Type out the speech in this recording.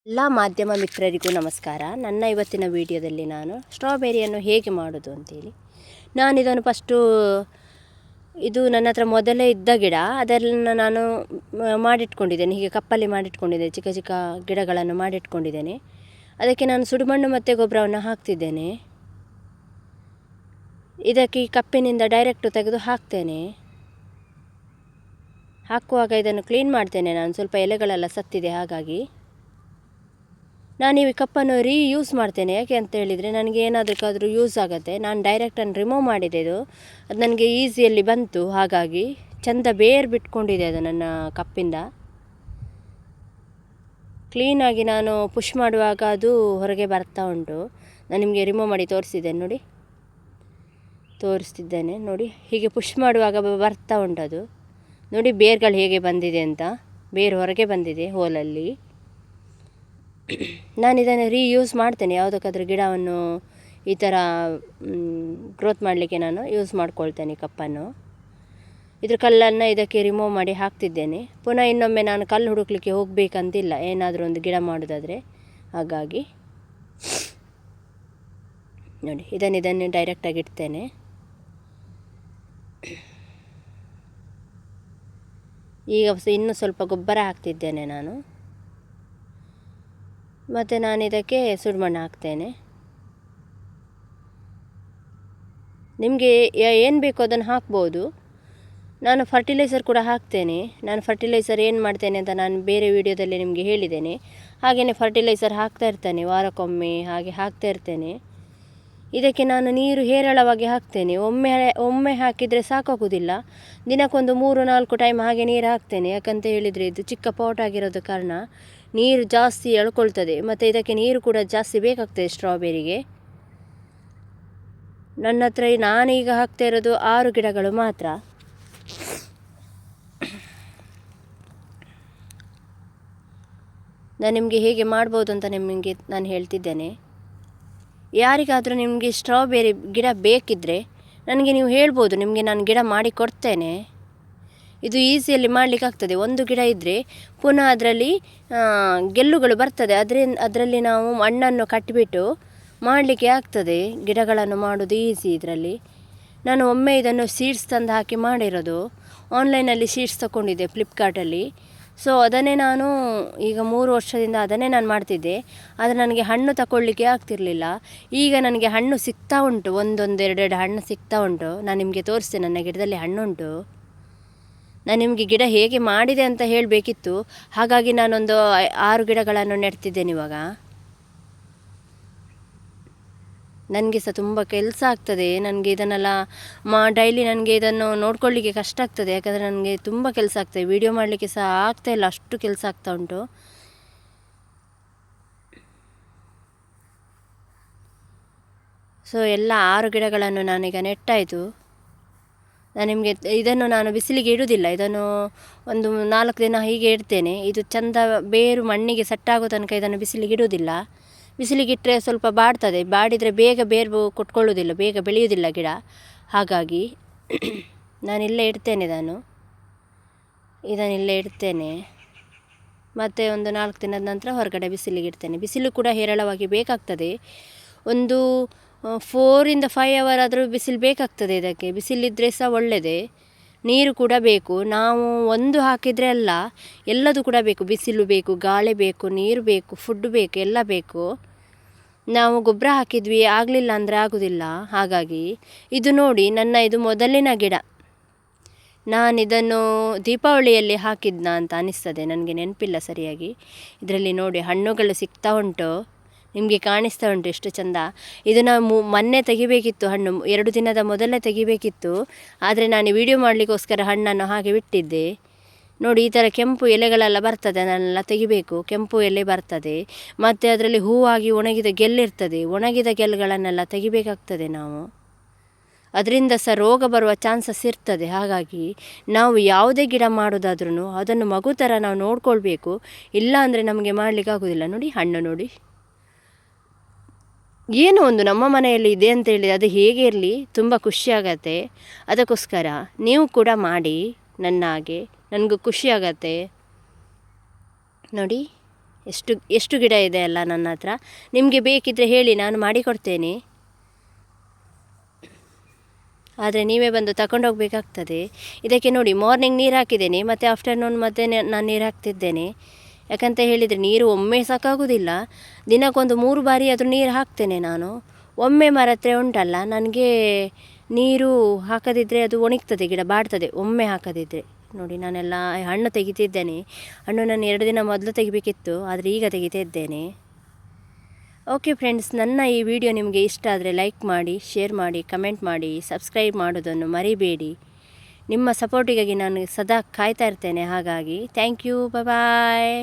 ಎಲ್ಲ ಮಾಧ್ಯಮ ಮಿತ್ರರಿಗೂ ನಮಸ್ಕಾರ. ನನ್ನ ಇವತ್ತಿನ ವಿಡಿಯೋದಲ್ಲಿ ನಾನು ಸ್ಟ್ರಾಬೆರಿಯನ್ನು ಹೇಗೆ ಮಾಡೋದು ಅಂತೇಳಿ ಇದನ್ನು ಫಸ್ಟು ಇದು ನನ್ನ ಹತ್ರ ಮೊದಲೇ ಇದ್ದ ಗಿಡ, ಅದನ್ನು ನಾನು ಮಾಡಿಟ್ಕೊಂಡಿದ್ದೇನೆ. ಹೀಗೆ ಕಪ್ಪಲ್ಲಿ ಮಾಡಿಟ್ಕೊಂಡಿದ್ದೇನೆ, ಚಿಕ್ಕ ಚಿಕ್ಕ ಗಿಡಗಳನ್ನು ಮಾಡಿಟ್ಕೊಂಡಿದ್ದೇನೆ. ಅದಕ್ಕೆ ನಾನು ಸುಡುಮಣ್ಣು ಮತ್ತು ಗೊಬ್ಬರವನ್ನು ಹಾಕ್ತಿದ್ದೇನೆ. ಇದಕ್ಕೆ ಈ ಕಪ್ಪಿನಿಂದ ಡೈರೆಕ್ಟು ತೆಗೆದು ಹಾಕ್ತೇನೆ. ಹಾಕುವಾಗ ಇದನ್ನು ಕ್ಲೀನ್ ಮಾಡ್ತೇನೆ. ನಾನು ಸ್ವಲ್ಪ ಎಲೆಗಳೆಲ್ಲ ಸತ್ತಿದೆ, ಹಾಗಾಗಿ ನಾನು ಈ ಕಪ್ಪನ್ನು ರೀಯೂಸ್ ಮಾಡ್ತೇನೆ. ಯಾಕೆ ಅಂತ ಹೇಳಿದರೆ ನನಗೆ ಏನಾದಕ್ಕಾದರೂ ಯೂಸ್ ಆಗುತ್ತೆ. ನಾನು ಡೈರೆಕ್ಟನ್ನು ರಿಮೂವ್ ಮಾಡಿದೆ, ಅದು ನನಗೆ ಈಸಿಯಲ್ಲಿ ಬಂತು. ಹಾಗಾಗಿ ಚೆಂದ ಬೇರು ಬಿಟ್ಕೊಂಡಿದೆ ಅದು ನನ್ನ ಕಪ್ಪಿಂದ. ಕ್ಲೀನಾಗಿ ನಾನು ಪುಷ್ ಮಾಡುವಾಗ ಅದು ಹೊರಗೆ ಬರ್ತಾ ಉಂಟು. ನಾನು ನಿಮಗೆ ರಿಮೂವ್ ಮಾಡಿ ತೋರಿಸ್ತಿದ್ದೇನೆ ನೋಡಿ. ಹೀಗೆ ಪುಷ್ ಮಾಡುವಾಗ ಬರ್ತಾ ಉಂಟು ಅದು. ನೋಡಿ ಬೇರುಗಳು ಹೇಗೆ ಬಂದಿದೆ ಅಂತ. ಬೇರು ಹೊರಗೆ ಬಂದಿದೆ ಹೋಲಲ್ಲಿ. ನಾನು ಇದನ್ನು ರೀಯೂಸ್ ಮಾಡ್ತೇನೆ. ಯಾವುದಕ್ಕಾದ್ರೂ ಗಿಡವನ್ನು ಈ ಥರ ಗ್ರೋತ್ ಮಾಡಲಿಕ್ಕೆ ನಾನು ಯೂಸ್ ಮಾಡ್ಕೊಳ್ತೇನೆ ಕಪ್ಪನ್ನು. ಇದ್ರ ಕಲ್ಲನ್ನು ಇದಕ್ಕೆ ರಿಮೂವ್ ಮಾಡಿ ಹಾಕ್ತಿದ್ದೇನೆ. ಪುನಃ ಇನ್ನೊಮ್ಮೆ ನಾನು ಕಲ್ಲು ಹುಡುಕ್ಲಿಕ್ಕೆ ಹೋಗಬೇಕಂತಿಲ್ಲ, ಏನಾದರೂ ಒಂದು ಗಿಡ ಮಾಡೋದಾದರೆ. ಹಾಗಾಗಿ ನೋಡಿ ಇದನ್ನು ಡೈರೆಕ್ಟಾಗಿ ಇಡ್ತೇನೆ. ಈಗ ಇನ್ನೂ ಸ್ವಲ್ಪ ಗೊಬ್ಬರ ಹಾಕ್ತಿದ್ದೇನೆ ನಾನು. ಮತ್ತು ನಾನು ಇದಕ್ಕೆ ಸುಡುಮಣ್ಣು ಹಾಕ್ತೇನೆ. ನಿಮಗೆ ಏನು ಬೇಕೋ ಅದನ್ನು ಹಾಕ್ಬೋದು. ನಾನು ಫರ್ಟಿಲೈಸರ್ ಕೂಡ ಹಾಕ್ತೇನೆ. ನಾನು ಫರ್ಟಿಲೈಸರ್ ಏನು ಮಾಡ್ತೇನೆ ಅಂತ ನಾನು ಬೇರೆ ವಿಡಿಯೋದಲ್ಲಿ ನಿಮಗೆ ಹೇಳಿದ್ದೇನೆ. ಹಾಗೆಯೇ ಫರ್ಟಿಲೈಸರ್ ಹಾಕ್ತಾ ಇರ್ತೇನೆ, ವಾರಕ್ಕೊಮ್ಮೆ ಹಾಗೆ ಹಾಕ್ತಾ ಇರ್ತೇನೆ. ಇದಕ್ಕೆ ನಾನು ನೀರು ಹೇರಳವಾಗಿ ಹಾಕ್ತೇನೆ. ಒಮ್ಮೆ ಹಾಕಿದರೆ ಸಾಕಾಗೋದಿಲ್ಲ. ದಿನಕ್ಕೊಂದು 3-4 ಟೈಮ್ ಹಾಗೆ ನೀರು ಹಾಕ್ತೇನೆ. ಯಾಕಂತ ಹೇಳಿದರೆ ಇದು ಚಿಕ್ಕ ಪಾಟ್ ಆಗಿರೋದು ಕಾರಣ ನೀರು ಜಾಸ್ತಿ ಎಳ್ಕೊಳ್ತದೆ. ಮತ್ತು ಇದಕ್ಕೆ ನೀರು ಕೂಡ ಜಾಸ್ತಿ ಬೇಕಾಗ್ತದೆ ಸ್ಟ್ರಾಬೆರಿಗೆ. ನನ್ನ ಹತ್ರ ನಾನೀಗ ಹಾಕ್ತಾ ಇರೋದು 6 ಗಿಡಗಳು ಮಾತ್ರ. ನಾನು ನಿಮಗೆ ಹೇಗೆ ಮಾಡ್ಬೋದು ಅಂತ ನಿಮಗೆ ನಾನು ಹೇಳ್ತಿದ್ದೇನೆ. ಯಾರಿಗಾದರೂ ನಿಮಗೆ ಸ್ಟ್ರಾಬೆರಿ ಗಿಡ ಬೇಕಿದ್ದರೆ ನನಗೆ ನೀವು ಹೇಳ್ಬೋದು, ನಿಮಗೆ ನಾನು ಗಿಡ ಮಾಡಿ ಕೊಡ್ತೇನೆ. ಇದು ಈಸಿಯಲ್ಲಿ ಮಾಡಲಿಕ್ಕಾಗ್ತದೆ. ಒಂದು ಗಿಡ ಇದ್ದರೆ ಪುನಃ ಅದರಲ್ಲಿ ಗೆಲ್ಲುಗಳು ಬರ್ತದೆ. ಅದರಲ್ಲಿ ನಾವು ಮಣ್ಣನ್ನು ಕಟ್ಟಿಬಿಟ್ಟು ಮಾಡಲಿಕ್ಕೆ ಆಗ್ತದೆ. ಗಿಡಗಳನ್ನು ಮಾಡೋದು ಈಸಿ ಇದರಲ್ಲಿ. ನಾನು ಒಮ್ಮೆ ಇದನ್ನು ಸೀಡ್ಸ್ ತಂದು ಹಾಕಿ ಮಾಡಿರೋದು. ಆನ್ಲೈನಲ್ಲಿ ಸೀಡ್ಸ್ ತಗೊಂಡಿದ್ದೆ ಫ್ಲಿಪ್ಕಾರ್ಟಲ್ಲಿ. ಸೊ ಅದನ್ನೇ ನಾನು ಈಗ 3 ವರ್ಷದಿಂದ ಅದನ್ನೇ ನಾನು ಮಾಡ್ತಿದ್ದೆ. ಆದರೆ ನನಗೆ ಹಣ್ಣು ತಗೊಳ್ಳಿಕ್ಕೆ ಆಗ್ತಿರಲಿಲ್ಲ. ಈಗ ನನಗೆ ಹಣ್ಣು ಸಿಗ್ತಾ ಉಂಟು, 1-2 ಹಣ್ಣು ಸಿಗ್ತಾ ಉಂಟು. ನಾನು ನಿಮಗೆ ತೋರಿಸ್ತೇನೆ, ನನ್ನ ಗಿಡದಲ್ಲಿ ಹಣ್ಣುಂಟು. ನಾನು ನಿಮಗೆ ಗಿಡ ಹೇಗೆ ಮಾಡಿದೆ ಅಂತ ಹೇಳಬೇಕಿತ್ತು. ಹಾಗಾಗಿ ನಾನೊಂದು 6 ಗಿಡಗಳನ್ನು ನೆಡ್ತಿದ್ದೇನೆ ಇವಾಗ. ನನಗೆ ಸಹ ತುಂಬ ಕೆಲಸ ಆಗ್ತದೆ. ನನಗೆ ಇದನ್ನೆಲ್ಲ ಡೈಲಿ ನನಗೆ ಇದನ್ನು ನೋಡ್ಕೊಳ್ಳಿಕ್ಕೆ ಕಷ್ಟ ಆಗ್ತದೆ. ಯಾಕಂದರೆ ನನಗೆ ತುಂಬ ಕೆಲಸ ಆಗ್ತದೆ. ವಿಡಿಯೋ ಮಾಡಲಿಕ್ಕೆ ಸಹ ಆಗ್ತಾಯಿಲ್ಲ, ಅಷ್ಟು ಕೆಲಸ ಆಗ್ತಾ ಉಂಟು. ಸೊ ಎಲ್ಲ 6 ಗಿಡಗಳನ್ನು ನಾನೀಗ ನೆಟ್ಟಾಯಿತು. ನಾನು ನಿಮಗೆ ನಾನು ಬಿಸಿಲಿಗೆ ಇಡುವುದಿಲ್ಲ. ಇದನ್ನು ಒಂದು 4 ದಿನ ಹೀಗೆ ಇಡ್ತೇನೆ. ಇದು ಚೆಂದ ಬೇರು ಮಣ್ಣಿಗೆ ಸೆಟ್ಟಾಗೋ ತನಕ ಇದನ್ನು ಬಿಸಿಲಿಗೆ ಇಡುವುದಿಲ್ಲ. ಬಿಸಿಲಿಗಿಟ್ಟರೆ ಸ್ವಲ್ಪ ಬಾಡ್ತದೆ. ಬಾಡಿದರೆ ಬೇಗ ಬೇರು ಕೊಟ್ಕೊಳ್ಳೋದಿಲ್ಲ, ಬೇಗ ಬೆಳೆಯೋದಿಲ್ಲ ಗಿಡ. ಹಾಗಾಗಿ ನಾನಿಲ್ಲೇ ಇಡ್ತೇನೆ. ಇದನ್ನಿಲ್ಲೇ ಇಡ್ತೇನೆ. ಮತ್ತು ಒಂದು 4 ದಿನದ ನಂತರ ಹೊರಗಡೆ ಬಿಸಿಲಿಗೆ ಇಡ್ತೇನೆ. ಬಿಸಿಲು ಕೂಡ ಹೇರಳವಾಗಿ ಬೇಕಾಗ್ತದೆ. ಒಂದು 4-5 ಅವರ್ ಆದರೂ ಬಿಸಿಲು ಬೇಕಾಗ್ತದೆ ಇದಕ್ಕೆ. ಬಿಸಿಲಿದ್ದರೆ ಸಹ ಒಳ್ಳೆಯದೇ. ನೀರು ಕೂಡ ಬೇಕು. ನಾವು ಒಂದು ಹಾಕಿದರೆ ಅಲ್ಲ, ಎಲ್ಲದೂ ಕೂಡ ಬೇಕು. ಬಿಸಿಲು ಬೇಕು, ಗಾಳಿ ಬೇಕು, ನೀರು ಬೇಕು, ಫುಡ್ ಬೇಕು, ಎಲ್ಲ ಬೇಕು. ನಾವು ಗೊಬ್ಬರ ಹಾಕಿದ್ವಿ, ಆಗಲಿಲ್ಲ ಅಂದರೆ ಆಗೋದಿಲ್ಲ. ಹಾಗಾಗಿ ಇದು ನೋಡಿ, ಇದು ಮೊದಲಿನ ಗಿಡ. ನಾನಿದನ್ನು ದೀಪಾವಳಿಯಲ್ಲಿ ಹಾಕಿದ್ನ ಅಂತ ಅನಿಸ್ತದೆ, ನನಗೆ ನೆನಪಿಲ್ಲ ಸರಿಯಾಗಿ. ಇದರಲ್ಲಿ ನೋಡಿ ಹಣ್ಣುಗಳು ಸಿಗ್ತಾ ಉಂಟು, ನಿಮಗೆ ಕಾಣಿಸ್ತಾ ಉಂಟು ಎಷ್ಟು ಚೆಂದ. ಇದು ನಾವು ಮೊನ್ನೆ ತೆಗಿಬೇಕಿತ್ತು ಹಣ್ಣು, 2 ದಿನದ ಮೊದಲೇ ತೆಗಿಬೇಕಿತ್ತು. ಆದರೆ ನಾನು ವಿಡಿಯೋ ಮಾಡಲಿಕ್ಕೋಸ್ಕರ ಹಣ್ಣನ್ನು ಹಾಗೆ ಬಿಟ್ಟಿದ್ದೆ. ನೋಡಿ ಈ ಥರ ಕೆಂಪು ಎಲೆಗಳೆಲ್ಲ ಬರ್ತದೆ, ಅದನ್ನೆಲ್ಲ ತೆಗಿಬೇಕು. ಕೆಂಪು ಎಲೆ ಬರ್ತದೆ, ಮತ್ತು ಅದರಲ್ಲಿ ಹೂವಾಗಿ ಒಣಗಿದ ಗೆಲ್ಲಿರ್ತದೆ. ಒಣಗಿದ ಗೆಲ್ಲುಗಳನ್ನೆಲ್ಲ ತೆಗಿಬೇಕಾಗ್ತದೆ ನಾವು. ಅದರಿಂದ ಸಹ ರೋಗ ಬರುವ ಚಾನ್ಸಸ್ ಇರ್ತದೆ. ಹಾಗಾಗಿ ನಾವು ಯಾವುದೇ ಗಿಡ ಮಾಡೋದಾದ್ರೂ ಅದನ್ನು ಮಗು ಥರ ನಾವು ನೋಡ್ಕೊಳ್ಬೇಕು. ಇಲ್ಲ ಅಂದರೆ ನಮಗೆ ಮಾಡಲಿಕ್ಕೆ ಆಗೋದಿಲ್ಲ. ನೋಡಿ ಹಣ್ಣು ನೋಡಿ, ಏನೋ ಒಂದು ನಮ್ಮ ಮನೆಯಲ್ಲಿ ಇದೆ ಅಂತ ಹೇಳಿದರೆ ಅದು ಹೇಗೆ ಇರಲಿ, ತುಂಬ ಖುಷಿಯಾಗತ್ತೆ. ಅದಕ್ಕೋಸ್ಕರ ನೀವು ಕೂಡ ಮಾಡಿ ನನ್ನ ಹಾಗೆ, ನನಗೂ ಖುಷಿಯಾಗತ್ತೆ. ನೋಡಿ ಎಷ್ಟು ಎಷ್ಟು ಗಿಡ ಇದೆ ಅಲ್ಲ ನನ್ನ ಹತ್ರ. ನಿಮಗೆ ಬೇಕಿದ್ದರೆ ಹೇಳಿ, ನಾನು ಮಾಡಿಕೊಡ್ತೇನೆ. ಆದರೆ ನೀವೇ ಬಂದು ತಗೊಂಡೋಗ್ಬೇಕಾಗ್ತದೆ. ಇದಕ್ಕೆ ನೋಡಿ, ಮಾರ್ನಿಂಗ್ ನೀರು ಹಾಕಿದ್ದೇನೆ, ಮತ್ತು ಆಫ್ಟರ್ನೂನ್ ಮತ್ತೆ ನಾನು ನೀರು ಹಾಕ್ತಿದ್ದೇನೆ. ಯಾಕಂತ ಹೇಳಿದರೆ ನೀರು ಒಮ್ಮೆ ಸಾಕಾಗೋದಿಲ್ಲ, ದಿನಕ್ಕೊಂದು 3 ಬಾರಿ ಆದರೂ ನೀರು ಹಾಕ್ತೇನೆ ನಾನು. ಒಮ್ಮೆ ಮರ ಹತ್ರ ಉಂಟಲ್ಲ, ನನಗೆ ನೀರು ಹಾಕದಿದ್ದರೆ ಅದು ಒಣಗ್ತದೆ, ಗಿಡ ಬಾಡ್ತದೆ ಒಮ್ಮೆ ಹಾಕದಿದ್ದರೆ. ನೋಡಿ, ನಾನೆಲ್ಲ ಹಣ್ಣು ತೆಗಿತಿದ್ದೇನೆ. ಹಣ್ಣು ನಾನು 2 ದಿನ ಮೊದಲು ತೆಗಿಬೇಕಿತ್ತು, ಆದರೆ ಈಗ ತೆಗಿತಾ ಇದ್ದೇನೆ. ಓಕೆ ಫ್ರೆಂಡ್ಸ್, ನನ್ನ ಈ ವಿಡಿಯೋ ನಿಮಗೆ ಇಷ್ಟ ಆದರೆ ಲೈಕ್ ಮಾಡಿ, ಶೇರ್ ಮಾಡಿ, ಕಮೆಂಟ್ ಮಾಡಿ, ಸಬ್ಸ್ಕ್ರೈಬ್ ಮಾಡೋದನ್ನು ಮರಿಬೇಡಿ. ನಿಮ್ಮ ಸಪೋರ್ಟಿಗಾಗಿ ನಾನು ಸದಾ ಕಾಯ್ತಾ ಇರ್ತೇನೆ. ಹಾಗಾಗಿ ಥ್ಯಾಂಕ್ ಯು, ಬಾಯ್.